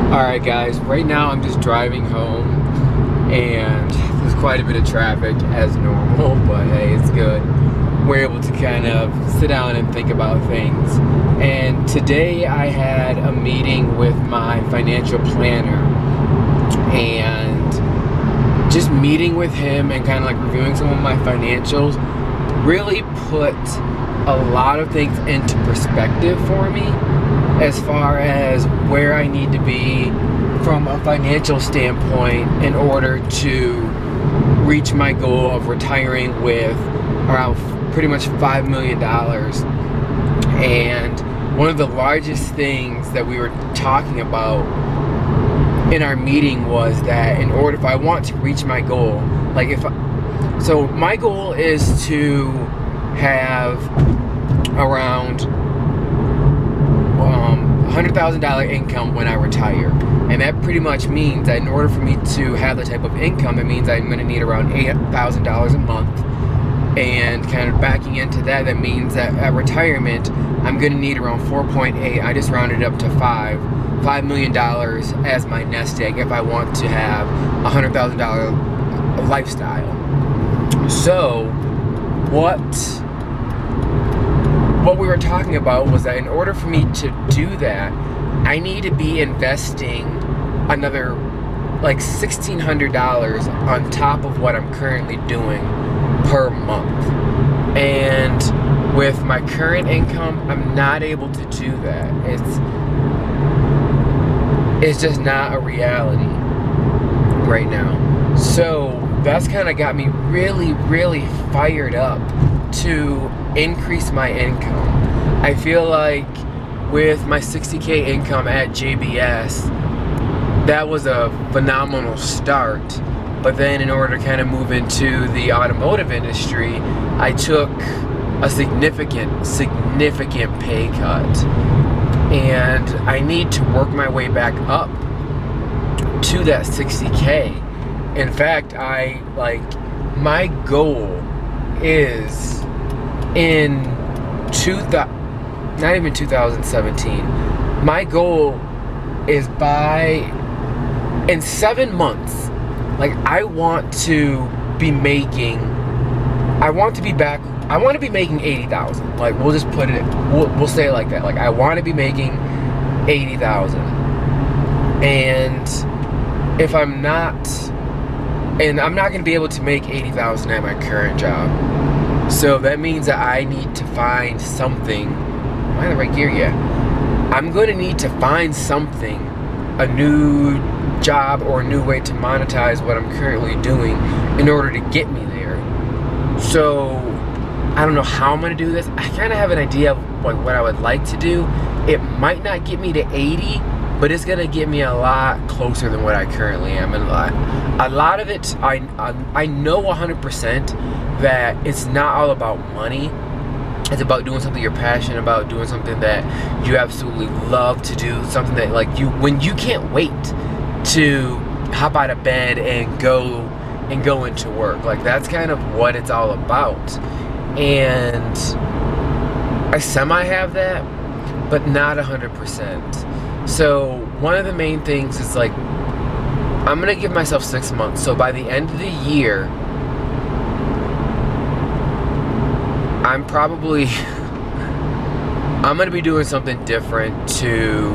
Alright guys, right now I'm just driving home and there's quite a bit of traffic as normal, but hey, it's good. We're able to kind of sit down and think about things. And today I had a meeting with my financial planner, and just meeting with him and kind of like reviewing some of my financials really put a lot of things into perspective for me as far as where I need to be from a financial standpoint in order to reach my goal of retiring with around pretty much $5 million. And one of the largest things that we were talking about in our meeting was that in order, if I want to reach my goal, so my goal is to have around $100,000 income when I retire. And that pretty much means that in order for me to have the type of income, it means I'm going to need around $8,000 a month. And kind of backing into that, that means that at retirement, I'm going to need around 4.8. I just rounded it up to $5 million as my nest egg if I want to have a $100,000 lifestyle. So what we were talking about was that in order for me to do that, I need to be investing another like $1,600 on top of what I'm currently doing per month. And with my current income, I'm not able to do that. It's just not a reality right now. So that's kind of got me really fired up to increase my income. I feel like with my $60K income at JBS, that was a phenomenal start. But then in order to kind of move into the automotive industry, I took a significant pay cut. And I need to work my way back up to that 60K. In fact, my goal is not even 2017. My goal is in 7 months, I want to be making $80,000. We'll just put it, we'll say it like that. I want to be making $80,000. And if I'm not going to be able to make $80,000 at my current job. So that means that I need to find something. Am I in the right gear? Yeah. I'm going to need to find something, a new job or a new way to monetize what I'm currently doing in order to get me there. So I don't know how I'm going to do this. I kind of have an idea of what I would like to do. It might not get me to 80, but it's going to get me a lot closer than what I currently am. And a lot of it, I know 100% that it's not all about money. It's about doing something you're passionate about, doing something that you absolutely love to do, something that when you can't wait to hop out of bed and go into work. That's kind of what it's all about. And I semi have that, but not 100%. So one of the main things is I'm gonna give myself 6 months. So by the end of the year, I'm gonna be doing something different to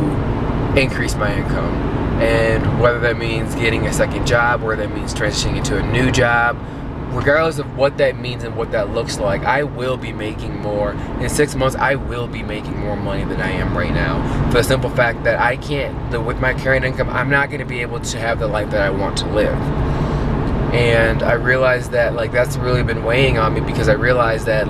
increase my income. And whether that means getting a second job, or that means transitioning into a new job, regardless of what that means and what that looks like, I will be making more. In 6 months, I will be making more money than I am right now. For the simple fact that with my current income, I'm not gonna be able to have the life that I want to live. And I realized that that's really been weighing on me, because I realized that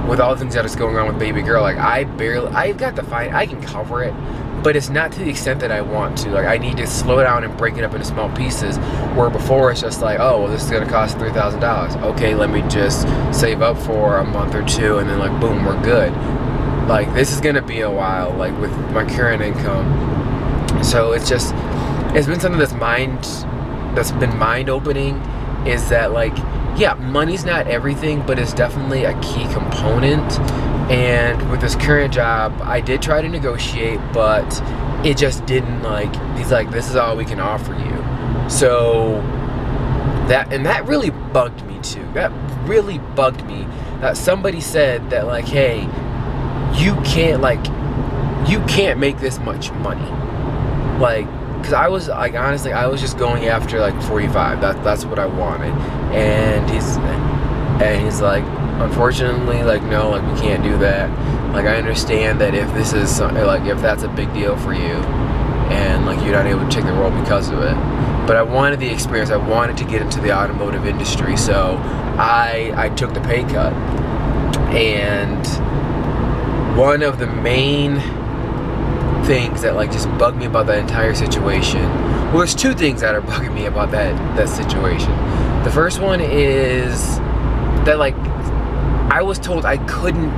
with all the things that is going on with baby girl, I can cover it, but it's not to the extent that I want to. I need to slow down and break it up into small pieces, where before it's just oh, well, this is gonna cost $3,000. Okay, let me just save up for a month or two, and then boom, we're good. This is gonna be a while, with my current income. So it's been something that's been mind opening, is that yeah, money's not everything, but it's definitely a key component. And with this current job, I did try to negotiate, but it just didn't, like, he's like, this is all we can offer you. So that really bugged me too. That really bugged me that somebody said that, like, hey, you can't make this much money. Like, because I was, like, honestly, I was just going after, like, 45. That's what I wanted. And he's like, unfortunately, like, no, like, we can't do that. Like, I understand that if this is, like, if that's a big deal for you and, like, you're not able to take the role because of it. But I wanted the experience. I wanted to get into the automotive industry, so I took the pay cut. And one of the main things that, like, just bugged me about that entire situation, well, there's two things that are bugging me about that situation. The first one is that, like, I was told I couldn't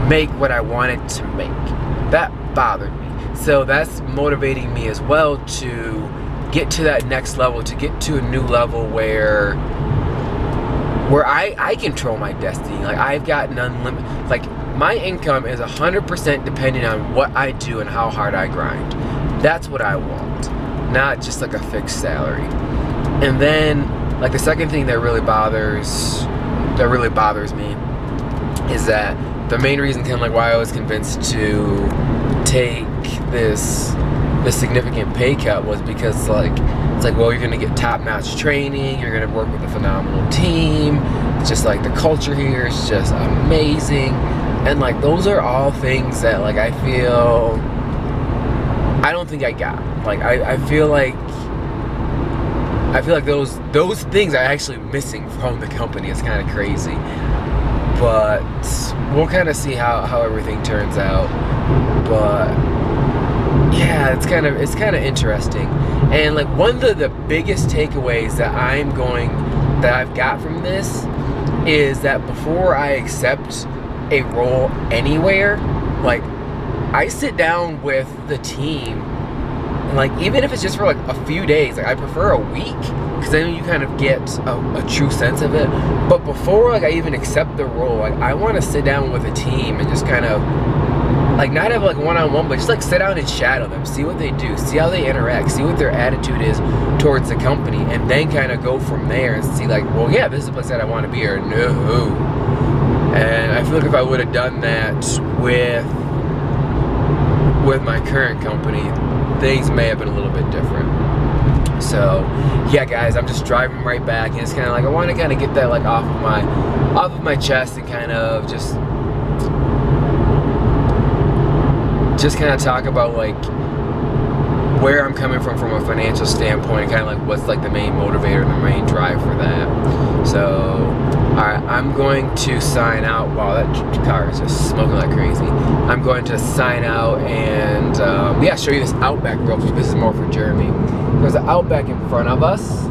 make what I wanted to make. That bothered me. So that's motivating me as well to get to that next level, to get to a new level where I control my destiny. Like, I've got an unlimited, like, my income is 100% depending on what I do and how hard I grind. That's what I want, not just like a fixed salary. And then, like, the second thing that really bothers me is that the main reason, kind of like why I was convinced to take this significant pay cut was because, like, it's like, well, you're gonna get top-notch training, you're gonna work with a phenomenal team, it's just like the culture here is just amazing. And, like, those are all things that, like, I feel I don't think I got. Like, I feel like those things are actually missing from the company. It's kind of crazy, but we'll kind of see how everything turns out. But yeah, it's kind of interesting. And, like, one of the biggest takeaways that I've got from this is that before I accept a role anywhere, like, I sit down with the team, and, like, even if it's just for, like, a few days, like, I prefer a week, because then you kind of get a true sense of it. But before, like, I even accept the role, like, I want to sit down with a team and just kind of, like, not have, like, one-on-one, but just, like, sit down and shadow them, see what they do, see how they interact, see what their attitude is towards the company, and then kind of go from there and see, like, well, yeah, this is the place that I want to be, or no. And I feel like if I would have done that with my current company, things may have been a little bit different. So yeah, guys, I'm just driving right back, and it's kind of like I want to kind of get that, like, off of my chest, and kind of just kind of talk about, like, where I'm coming from a financial standpoint, and kind of like what's, like, the main motivator and the main drive for that. So alright, I'm going to sign out. Wow, that car is just smoking like crazy. I'm going to sign out and yeah, show you this Outback real quick. This is more for Jeremy. There's an Outback in front of us,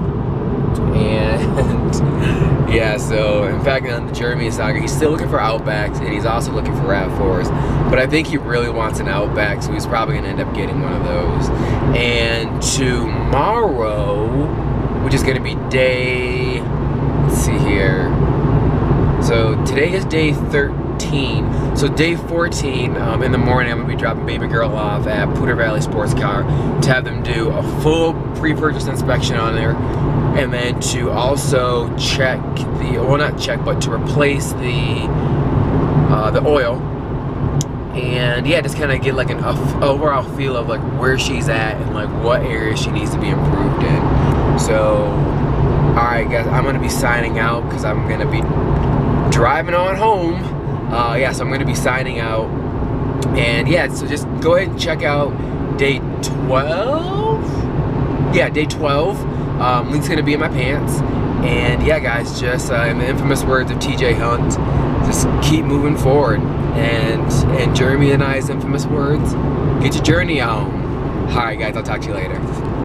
and yeah, so in fact, on the Jeremy saga, he's still looking for Outbacks, and he's also looking for RAV4s, but I think he really wants an Outback, so he's probably going to end up getting one of those. And tomorrow, which is going to be day, let's see here, so today is day 13. So day 14, in the morning, I'm going to be dropping baby girl off at Poudre Valley Sports Car to have them do a full pre-purchase inspection on there, and then to also check the, well, not check, but to replace the oil. And yeah, just kind of get, like, an overall feel of, like, where she's at and, like, what areas she needs to be improved in. So alright, guys, I'm going to be signing out because I'm going to be driving on home. Yeah, so I'm going to be signing out. And yeah, so just go ahead and check out day 12. Yeah, day 12. Link's going to be in my pants. And yeah, guys, just in the infamous words of TJ Hunt, just keep moving forward. And Jeremy and I's infamous words, get your journey on. Alright, guys, I'll talk to you later.